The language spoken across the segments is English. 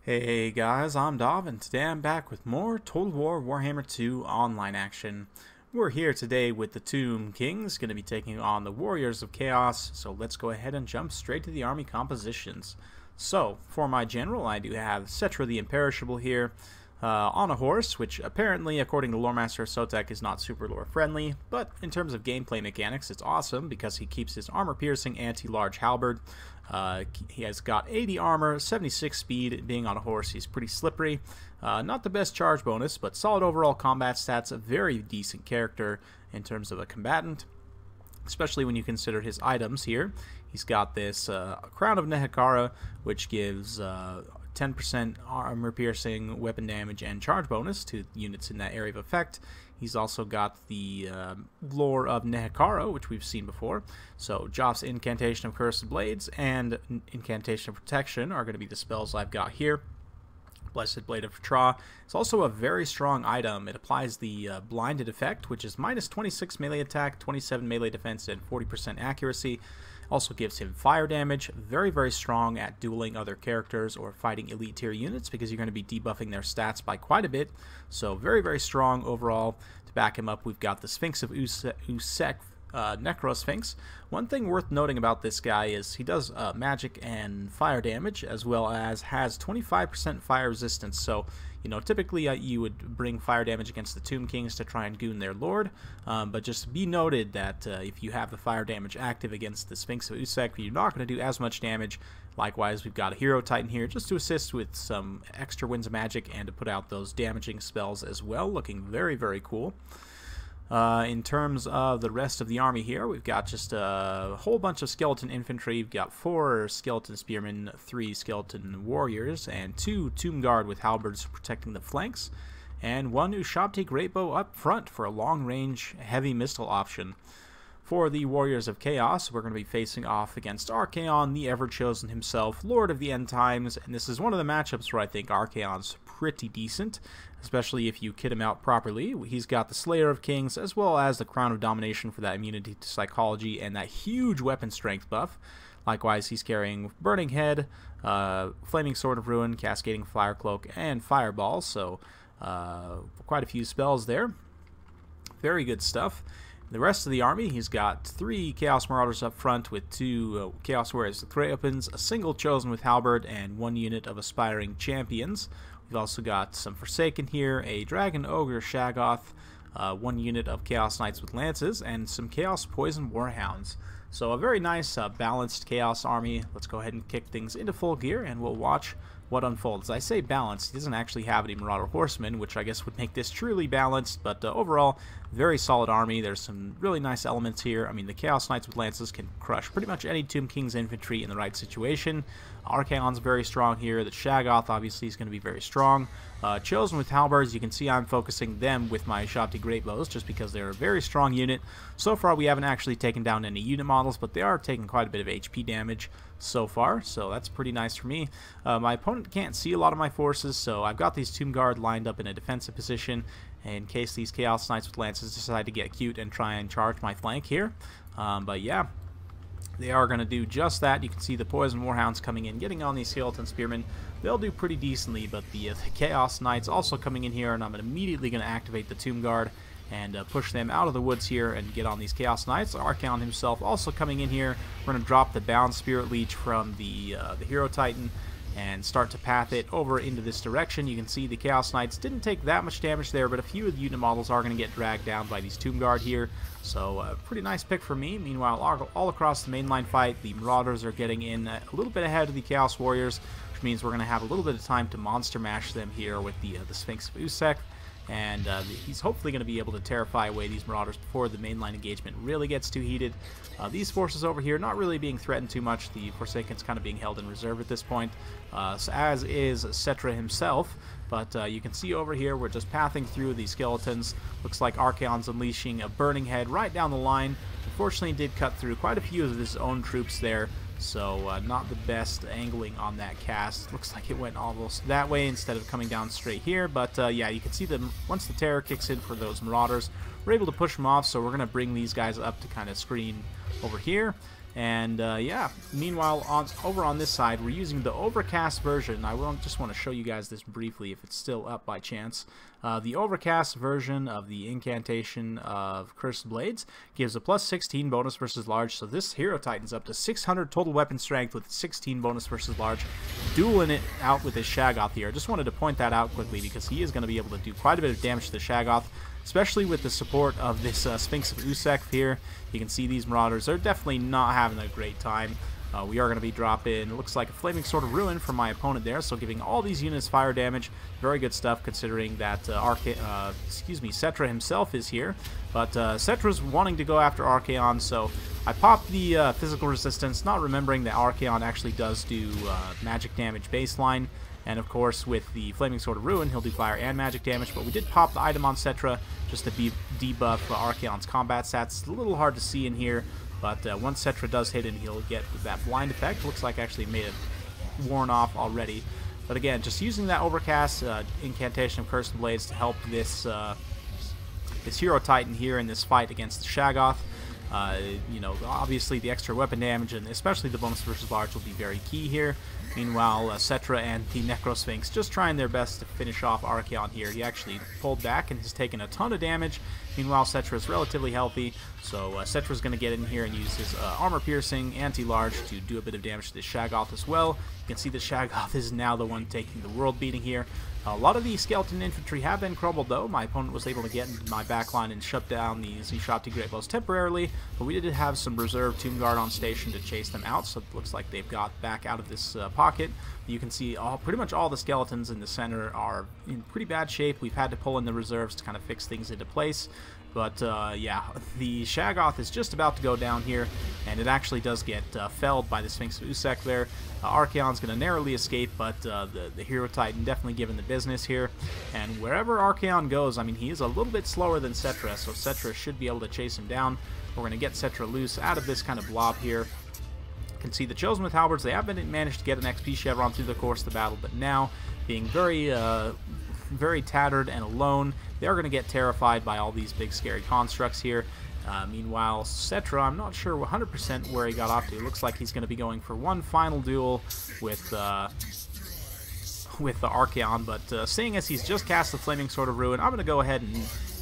Hey guys, I'm Dov, and today I'm back with more Total War Warhammer 2 online action. We're here today with the Tomb Kings, going to be taking on the Warriors of Chaos, so let's go ahead and jump straight to the army compositions. So, for my general, I do have Settra the Imperishable here, on a horse, which apparently, according to Loremaster Sotek, is not super lore friendly, but in terms of gameplay mechanics, it's awesome because he keeps his armor-piercing anti-large halberd. He has got 80 armor, 76 speed. Being on a horse, he's pretty slippery. Not the best charge bonus, but solid overall combat stats. A very decent character in terms of a combatant, especially when you consider his items here. He's got this Crown of Nehekara, which gives 10% armor-piercing, weapon damage, and charge bonus to units in that area of effect. He's also got the Lore of Nehekara, which we've seen before. So Joff's Incantation of Cursed Blades and Incantation of Protection are going to be the spells I've got here. Blessed Blade of Tra. It's also a very strong item. It applies the blinded effect, which is minus 26 melee attack, 27 melee defense, and 40% accuracy. Also gives him fire damage. Very, very strong at dueling other characters or fighting elite tier units because you're going to be debuffing their stats by quite a bit. So very, very strong overall. To back him up, we've got the Sphinx of Usek, Necrosphinx. One thing worth noting about this guy is he does magic and fire damage, as well as has 25% fire resistance. So, you know, typically you would bring fire damage against the Tomb Kings to try and goon their lord, but just be noted that if you have the fire damage active against the Sphinx of Usek, you're not going to do as much damage. Likewise, we've got a Hero Titan here just to assist with some extra winds of magic and to put out those damaging spells as well, looking very, very cool. In terms of the rest of the army here, we've got just a whole bunch of skeleton infantry. We've got 4 skeleton spearmen, 3 skeleton warriors, and 2 tomb guard with halberds protecting the flanks, and 1 Ushabti greatbow up front for a long-range heavy missile option. For the Warriors of Chaos, we're going to be facing off against Archaon, the Ever-Chosen himself, Lord of the End Times, and this is one of the matchups where I think Archaon's pretty decent, especially if you kit him out properly. He's got the Slayer of Kings, as well as the Crown of Domination for that immunity to psychology and that huge weapon strength buff. Likewise, he's carrying Burning Head, Flaming Sword of Ruin, Cascading Fire Cloak, and Fireball, so quite a few spells there. Very good stuff. The rest of the army, he's got 3 Chaos Marauders up front with 2 Chaos Warriors with Threapens, a single Chosen with Halberd, and 1 unit of Aspiring Champions. We've also got some Forsaken here, a Dragon Ogre Shaggoth, 1 unit of Chaos Knights with Lances, and some Chaos Poison Warhounds. So a very nice balanced Chaos army. Let's go ahead and kick things into full gear, and we'll watch what unfolds. I say balanced, he doesn't actually have any Marauder Horsemen, which I guess would make this truly balanced, but overall, very solid army. There's some really nice elements here. I mean, the Chaos Knights with Lances can crush pretty much any Tomb King's infantry in the right situation. Archaon's very strong here. The Shaggoth obviously is going to be very strong. Chosen with Halberds, you can see I'm focusing them with my Ushabti Greatbows just because they're a very strong unit. So far, we haven't actually taken down any unit models, but they are taking quite a bit of HP damage so far, so that's pretty nice for me. My opponent can't see a lot of my forces, so I've got these Tomb Guard lined up in a defensive position in case these Chaos Knights with Lances decide to get cute and try and charge my flank here. But yeah, they are going to do just that. You can see the Poison Warhounds coming in, getting on these Skeleton Spearmen. They'll do pretty decently, but the Chaos Knights also coming in here, and I'm immediately going to activate the Tomb Guard and push them out of the woods here and get on these Chaos Knights. Archaon himself also coming in here. We're going to drop the Bound Spirit Leech from the Hero Titan and start to path it over into this direction. You can see the Chaos Knights didn't take that much damage there, but a few of the unit models are going to get dragged down by these Tomb Guard here. So pretty nice pick for me. Meanwhile, all across the mainline fight, the Marauders are getting in a little bit ahead of the Chaos Warriors, which means we're going to have a little bit of time to monster mash them here with the Sphinx of Usek. And he's hopefully going to be able to terrify away these Marauders before the mainline engagement really gets too heated. These forces over here not really being threatened too much. The Forsaken's kind of being held in reserve at this point, as is Settra himself. But you can see over here we're just pathing through these skeletons. Looks like Archaon's unleashing a Burning Head right down the line. Unfortunately, did cut through quite a few of his own troops there. So not the best angling on that cast. Looks like it went almost that way instead of coming down straight here. But yeah, you can see that once the terror kicks in for those Marauders, we're able to push them off. So we're going to bring these guys up to kind of screen over here. And yeah, meanwhile, over on this side, we're using the Overcast version. I just want to show you guys this briefly if it's still up by chance. The Overcast version of the incantation of Cursed Blades gives a plus 16 bonus versus large, so this Hero Titan's up to 600 total weapon strength with 16 bonus versus large, dueling it out with his Shaggoth here. I just wanted to point that out quickly because he is going to be able to do quite a bit of damage to the Shaggoth, especially with the support of this Sphinx of Usek here. You can see these Marauders are definitely not having a great time. We are going to be dropping, it looks like a Flaming Sword of Ruin from my opponent there, so giving all these units fire damage. Very good stuff considering that Settra himself is here. But Settra's wanting to go after Archaon, so I popped the physical resistance, not remembering that Archaon actually does do magic damage baseline. And of course, with the Flaming Sword of Ruin, he'll do fire and magic damage, but we did pop the item on Settra just to debuff Archaon's combat stats. It's a little hard to see in here, but once Settra does hit him, he'll get that blind effect. Looks like actually may have worn off already. But again, just using that Overcast incantation of Cursed Blades to help this Hero Titan here in this fight against the Shaggoth. You know, obviously the extra weapon damage and especially the bonus versus large will be very key here. Meanwhile, Settra and the Necrosphinx just trying their best to finish off Archaon here. He actually pulled back and has taken a ton of damage. Meanwhile, Settra is relatively healthy, so Settra's going to get in here and use his armor-piercing anti-large to do a bit of damage to the Shaggoth as well. You can see the Shaggoth is now the one taking the world beating here. A lot of the skeleton infantry have been crumbled though. My opponent was able to get into my backline and shut down the Zishapti Great Bows temporarily, but we did have some reserve Tomb Guard on station to chase them out, so it looks like they've got back out of this pocket. You can see pretty much all the skeletons in the center are in pretty bad shape. We've had to pull in the reserves to kind of fix things into place. But yeah, the Shaggoth is just about to go down here, and it actually does get felled by the Sphinx of Usek there. Archaon's going to narrowly escape, but the Hero Titan definitely giving the business here. And wherever Archaon goes, I mean, he is a little bit slower than Settra, so Settra should be able to chase him down. We're going to get Settra loose out of this kind of blob here. You can see the Chosen with Halberds, they haven't managed to get an XP chevron through the course of the battle, but now, being very tattered and alone, they're going to get terrified by all these big scary constructs here. Meanwhile, Settra, I'm not sure 100% where he got off to. It looks like he's going to be going for one final duel with the Archaon, but seeing as he's just cast the Flaming Sword of Ruin, I'm going to go ahead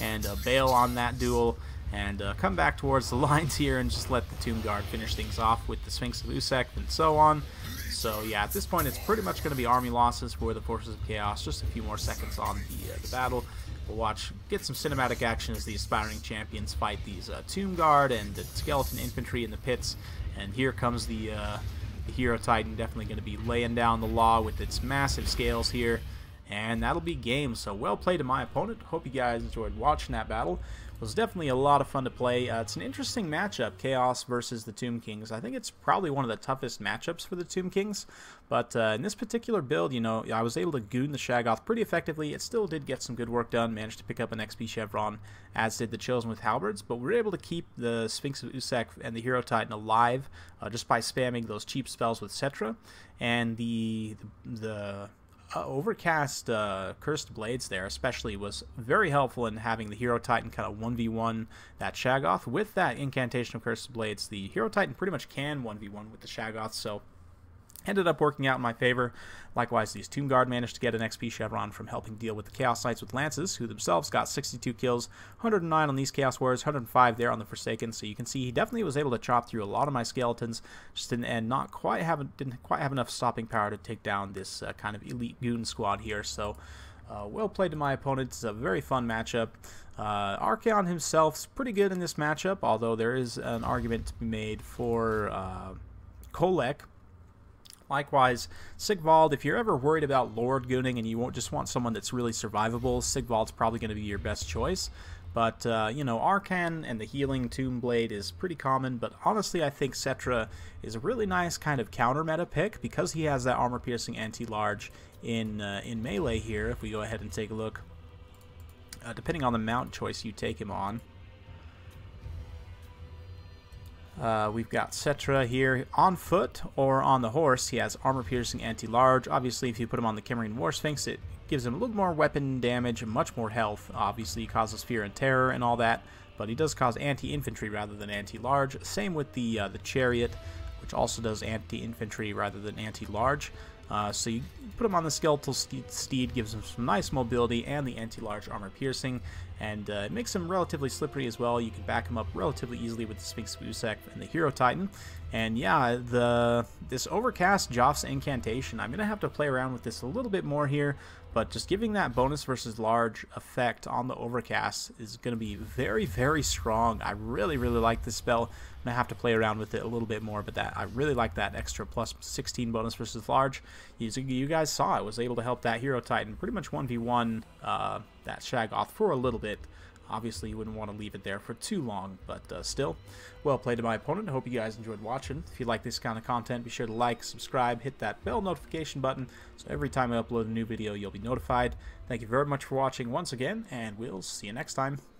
and bail on that duel and come back towards the lines here and just let the Tomb Guard finish things off with the Sphinx of Usek and so on. So yeah, at this point it's pretty much going to be army losses for the Forces of Chaos. Just a few more seconds on the battle. We'll get some cinematic action as the aspiring champions fight these Tomb Guard and the skeleton infantry in the pits. And here comes the Hero Titan, definitely going to be laying down the law with its massive scales here. And that'll be game. So well played to my opponent. Hope you guys enjoyed watching that battle. It was definitely a lot of fun to play. It's an interesting matchup, Chaos versus the Tomb Kings. I think it's probably one of the toughest matchups for the Tomb Kings. But in this particular build, you know, I was able to goon the Shaggoth pretty effectively. It still did get some good work done, managed to pick up an XP chevron, as did the Chosen with Halberds. But we were able to keep the Sphinx of Usek and the Hero Titan alive just by spamming those cheap spells with Settra. And the Overcast Cursed Blades there especially was very helpful in having the Hero Titan kind of 1v1 that Shaggoth. With that incantation of Cursed Blades, the Hero Titan pretty much can 1v1 with the Shaggoth, so ended up working out in my favor. Likewise, these Tomb Guard managed to get an XP chevron from helping deal with the Chaos Knights with Lances, who themselves got 62 kills, 109 on these Chaos Warriors, 105 there on the Forsaken. So you can see he definitely was able to chop through a lot of my skeletons, just didn't quite have enough stopping power to take down this kind of elite goon squad here. So well played to my opponent. It's a very fun matchup. Archaon himself is pretty good in this matchup, although there is an argument to be made for Kolek. Likewise, Sigvald, if you're ever worried about Lord gooning and you just want someone that's really survivable, Sigvald's probably going to be your best choice. But, you know, Archaon and the Healing Tomb Blade is pretty common, but honestly I think Settra is a really nice kind of counter-meta pick because he has that armor-piercing anti-large in melee here. If we go ahead and take a look, depending on the mount choice you take him on. We've got Settra here on foot or on the horse. He has armor-piercing anti-large. Obviously, if you put him on the Cimmerian War Sphinx, it gives him a little more weapon damage and much more health. Obviously, he causes fear and terror and all that. but he does cause anti-infantry rather than anti-large. Same with the chariot, which also does anti-infantry rather than anti-large. So you put him on the skeletal steed, gives him some nice mobility and the anti-large armor piercing, and it makes him relatively slippery as well. You can back him up relatively easily with the Sphinx Busek and the Hero Titan. And yeah, this Overcast Joff's incantation, I'm going to have to play around with this a little bit more here, but just giving that bonus versus large effect on the Overcast is going to be very, very strong. I really, really like this spell. I'm going to have to play around with it a little bit more, but I really like that extra plus 16 bonus versus large. You guys saw I was able to help that Hero Titan pretty much 1v1 that Shaggoth for a little bit. Obviously, you wouldn't want to leave it there for too long, but still, well played to my opponent. I hope you guys enjoyed watching. If you like this kind of content, be sure to like, subscribe, hit that bell notification button, so every time I upload a new video, you'll be notified. Thank you very much for watching once again, and we'll see you next time.